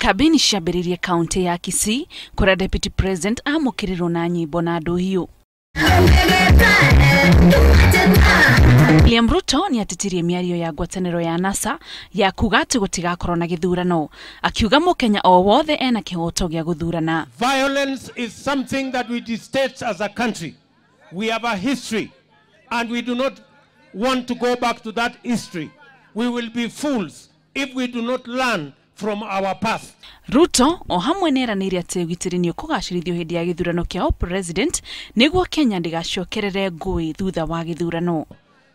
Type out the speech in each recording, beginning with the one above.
Kampeini ciambĩrĩirie kaunti ya Kisii kũrĩa deputy president amũkĩrĩrwo na nyĩmbo na andũ hiũ. William Ruto ni atitirie miario ya ngwatanĩro ya NASA ya kuga atĩ gũtigakorwo na githurano, akiuga mũkenya o wothe ena kĩhoto gĩa gũthurana. Violence is something that we detest as a country. We have a history and we do not want to go back to that history. We will be fools if we do not learn from our past. Ruto o hamwe neranĩire atĩ ugitiri nĩ ũkũgacĩrithio hĩndĩ ya githurano kĩa president nĩguo Kenya ndigacokerere ngũĩ thutha wa githurano.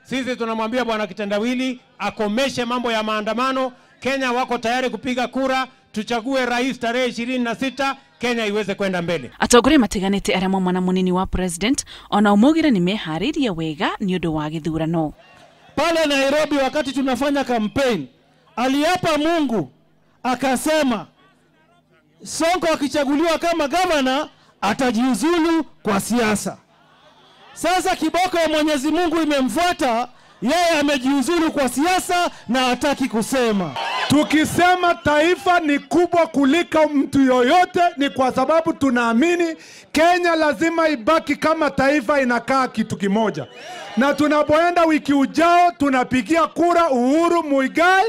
Sisi tunamwambia bwana Kitendawili akomeshe mambo ya maandamano. Kenya wako tayari kupiga kura, tuchague rais tarehe 26, Kenya iweze kwenda mbele. Atongoria matiganĩte arĩa mwana Munini wa president ona umugire nĩ meharĩirie wega nĩ ũndũ wa githurano. Pale Nairobi wakati tunafanya campaign aliapa Mungu akasema Sonko akichaguliwa kama governor atajiuzulu kwa siasa. Sasa kiboko ya Mwenyezi Mungu imemfuata, yeye amejiuzulu kwa siasa na hataki kusema. Tukisema taifa ni kubwa kuliko mtu yoyote ni kwa sababu tunaamini Kenya lazima ibaki kama taifa inakaa kitu kimoja. Na tunapoenda wiki ujao tunapigia kura Uhuru Muigai.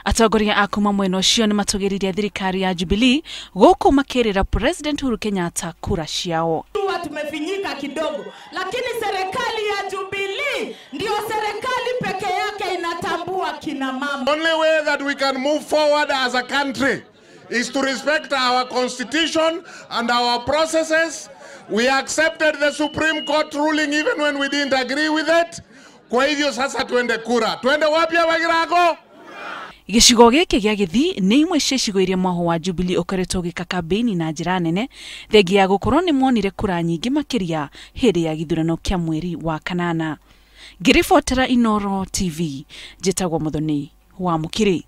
Atongoria akuma mwena ũcio nĩ matũgĩririe thirikari ya Jubilee gũkũ makĩrĩra President Uhuru Kenyatta kura ciao. Tumefinyika kidogo, lakini serikali ya Jubilee ndio serikali peke yake inatambua kina mama. Only way that we can move forward as a country is to respect our constitution and our processes. We accepted the Supreme Court ruling even when we didn't agree with it. Kwa hivyo sasa tuende kura. Tuende wapi Wagirago? Gĩcigo gĩkĩ gĩa Githii nĩ imwe cia icigo iria mwaho wa Jubilee ũkoretwo ũgĩka kampeini na njĩra nene thengia ya gũkorwo nĩ monire kura nyingĩ makĩria hĩndĩ ya gĩthurano kĩa mweri wa kanana. Ngĩribotera Inooro TV, njĩtagwo Mũthoni wa Mũkiri.